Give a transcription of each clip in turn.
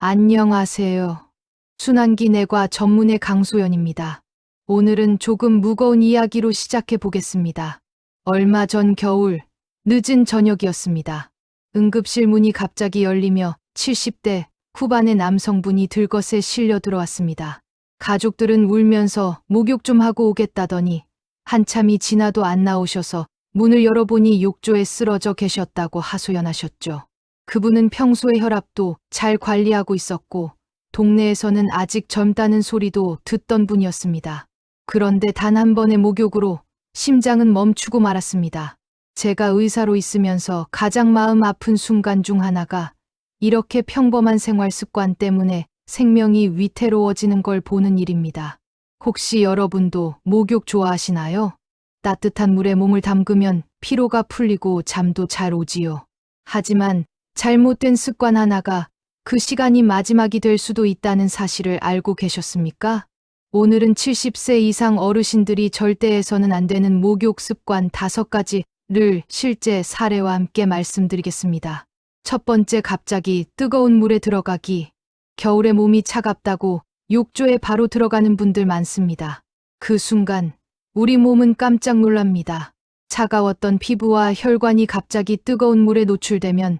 안녕하세요. 순환기 내과 전문의 강소연입니다. 오늘은 조금 무거운 이야기로 시작해 보겠습니다. 얼마 전 겨울, 늦은 저녁이었습니다. 응급실 문이 갑자기 열리며 70대 후반의 남성분이 들것에 실려 들어왔습니다. 가족들은 울면서 목욕 좀 하고 오겠다더니 한참이 지나도 안 나오셔서 문을 열어보니 욕조에 쓰러져 계셨다고 하소연하셨죠. 그분은 평소에 혈압도 잘 관리하고 있었고 동네에서는 아직 젊다는 소리도 듣던 분이었습니다. 그런데 단 한 번의 목욕으로 심장은 멈추고 말았습니다. 제가 의사로 있으면서 가장 마음 아픈 순간 중 하나가 이렇게 평범한 생활 습관 때문에 생명이 위태로워지는 걸 보는 일입니다. 혹시 여러분도 목욕 좋아하시나요? 따뜻한 물에 몸을 담그면 피로가 풀리고 잠도 잘 오지요. 하지만 잘못된 습관 하나가 그 시간이 마지막이 될 수도 있다는 사실을 알고 계셨습니까? 오늘은 70세 이상 어르신들이 절대 해서는 안 되는 목욕 습관 5가지를 실제 사례와 함께 말씀드리겠습니다. 첫 번째, 갑자기 뜨거운 물에 들어가기. 겨울에 몸이 차갑다고 욕조에 바로 들어가는 분들 많습니다. 그 순간 우리 몸은 깜짝 놀랍니다. 차가웠던 피부와 혈관이 갑자기 뜨거운 물에 노출되면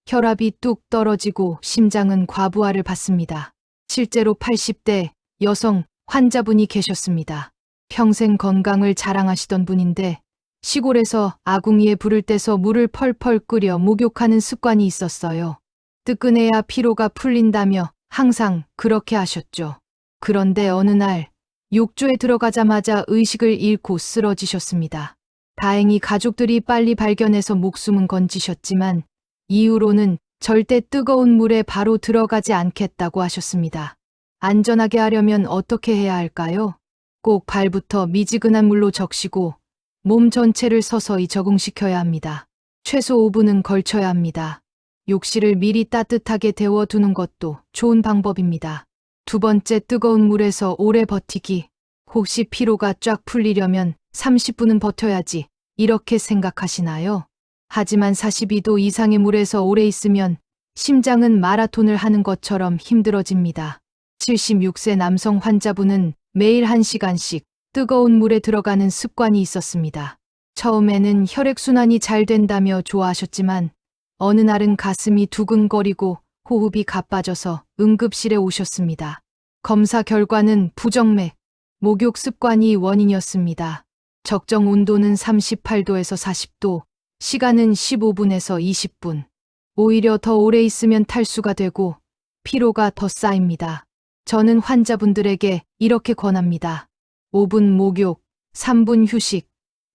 혈압이 뚝 떨어지고 심장은 과부하를 받습니다. 실제로 80대 여성 환자분이 계셨습니다. 평생 건강을 자랑하시던 분인데 시골에서 아궁이에 불을 떼서 물을 펄펄 끓여 목욕하는 습관이 있었어요. 뜨끈해야 피로가 풀린다며 항상 그렇게 하셨죠. 그런데 어느 날 욕조에 들어가자마자 의식을 잃고 쓰러지셨습니다. 다행히 가족들이 빨리 발견해서 목숨은 건지셨지만 이후로는 절대 뜨거운 물에 바로 들어가지 않겠다고 하셨습니다. 안전하게 하려면 어떻게 해야 할까요? 꼭 발부터 미지근한 물로 적시고 몸 전체를 서서히 적응시켜야 합니다. 최소 5분은 걸쳐야 합니다. 욕실을 미리 따뜻하게 데워두는 것도 좋은 방법입니다. 두 번째, 뜨거운 물에서 오래 버티기. 혹시 피로가 쫙 풀리려면 30분은 버텨야지 이렇게 생각하시나요? 하지만 42도 이상의 물에서 오래 있으면 심장은 마라톤을 하는 것처럼 힘들어집니다. 76세 남성 환자분은 매일 1시간씩 뜨거운 물에 들어가는 습관이 있었습니다. 처음에는 혈액순환이 잘 된다며 좋아하셨지만 어느 날은 가슴이 두근거리고 호흡이 가빠져서 응급실에 오셨습니다. 검사 결과는 부정맥, 목욕 습관이 원인이었습니다. 적정 온도는 38도에서 40도, 시간은 15분에서 20분. 오히려 더 오래 있으면 탈수가 되고 피로가 더 쌓입니다. 저는 환자분들에게 이렇게 권합니다. 5분 목욕, 3분 휴식,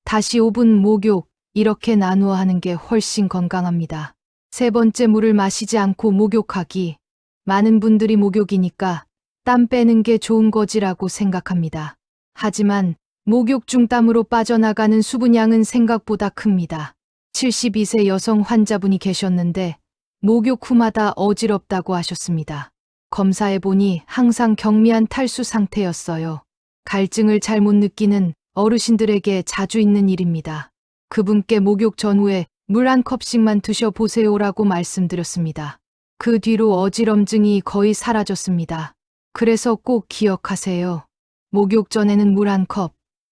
다시 5분 목욕, 이렇게 나누어 하는 게 훨씬 건강합니다. 세 번째, 물을 마시지 않고 목욕하기. 많은 분들이 목욕이니까 땀 빼는 게 좋은 거지라고 생각합니다. 하지만 목욕 중 땀으로 빠져나가는 수분량은 생각보다 큽니다. 72세 여성 환자분이 계셨는데 목욕 후마다 어지럽다고 하셨습니다. 검사해보니 항상 경미한 탈수 상태였어요. 갈증을 잘 못 느끼는 어르신들에게 자주 있는 일입니다. 그분께 목욕 전후에 물 1컵씩만 드셔보세요라고 말씀드렸습니다. 그 뒤로 어지럼증이 거의 사라졌습니다. 그래서 꼭 기억하세요. 목욕 전에는 물 1컵,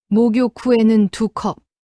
목욕 후에는 2컵,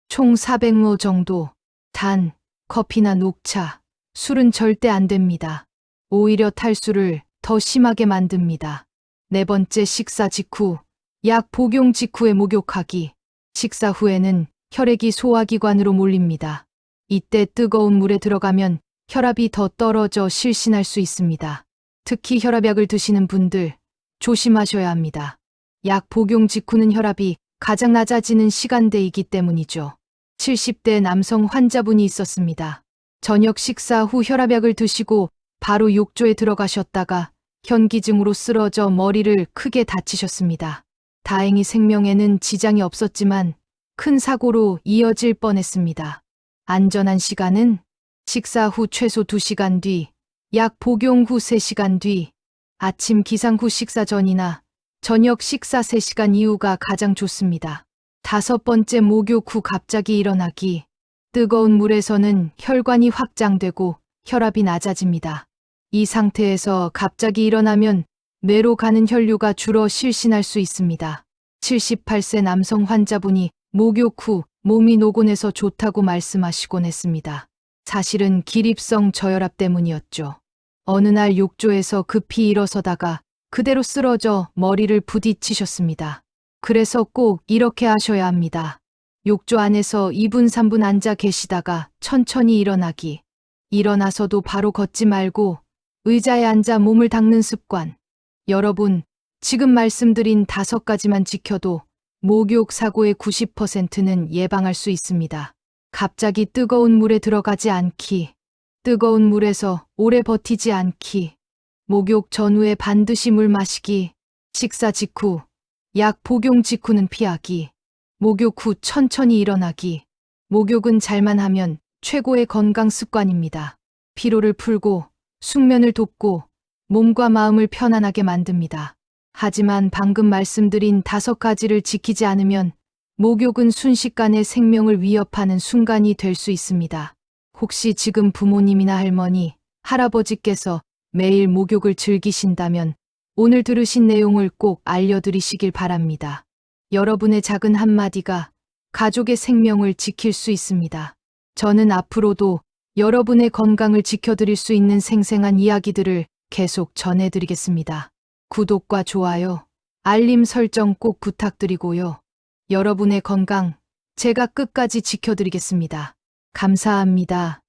총 400ml 정도. 단, 커피나 녹차, 술은 절대 안 됩니다. 오히려 탈수를 더 심하게 만듭니다. 네 번째, 식사 직후, 약 복용 직후에 목욕하기. 식사 후에는 혈액이 소화기관으로 몰립니다. 이때 뜨거운 물에 들어가면 혈압이 더 떨어져 실신할 수 있습니다. 특히 혈압약을 드시는 분들 조심하셔야 합니다. 약 복용 직후는 혈압이 가장 낮아지는 시간대이기 때문이죠. 70대 남성 환자분이 있었습니다. 저녁 식사 후 혈압약을 드시고 바로 욕조에 들어가셨다가 현기증으로 쓰러져 머리를 크게 다치셨습니다. 다행히 생명에는 지장이 없었지만 큰 사고로 이어질 뻔했습니다. 안전한 시간은 식사 후 최소 2시간 뒤, 약 복용 후 3시간 뒤, 아침 기상 후 식사 전이나 저녁 식사 3시간 이후가 가장 좋습니다. 5번째, 목욕 후 갑자기 일어나기. 뜨거운 물에서는 혈관이 확장되고 혈압이 낮아집니다. 이 상태에서 갑자기 일어나면 뇌로 가는 혈류가 줄어 실신할 수 있습니다. 78세 남성 환자분이 목욕 후 몸이 노곤해서 좋다고 말씀하시곤 했습니다. 사실은 기립성 저혈압 때문이었죠. 어느 날 욕조에서 급히 일어서다가 그대로 쓰러져 머리를 부딪히셨습니다. 그래서 꼭 이렇게 하셔야 합니다. 욕조 안에서 2분 3분 앉아 계시다가 천천히 일어나기. 일어나서도 바로 걷지 말고 의자에 앉아 몸을 닦는 습관. 여러분, 지금 말씀드린 5가지만 지켜도 목욕 사고의 90%는 예방할 수 있습니다. 갑자기 뜨거운 물에 들어가지 않기. 뜨거운 물에서 오래 버티지 않기. 목욕 전후에 반드시 물 마시기. 식사 직후, 약 복용 직후는 피하기. 목욕 후 천천히 일어나기. 목욕은 잘만 하면 최고의 건강 습관입니다. 피로를 풀고 숙면을 돕고 몸과 마음을 편안하게 만듭니다. 하지만 방금 말씀드린 5가지를 지키지 않으면 목욕은 순식간에 생명을 위협하는 순간이 될 수 있습니다. 혹시 지금 부모님이나 할머니, 할아버지께서 매일 목욕을 즐기신다면 오늘 들으신 내용을 꼭 알려드리시길 바랍니다. 여러분의 작은 한마디가 가족의 생명을 지킬 수 있습니다. 저는 앞으로도 여러분의 건강을 지켜드릴 수 있는 생생한 이야기들을 계속 전해드리겠습니다. 구독과 좋아요, 알림 설정 꼭 부탁드리고요. 여러분의 건강 제가 끝까지 지켜드리겠습니다. 감사합니다.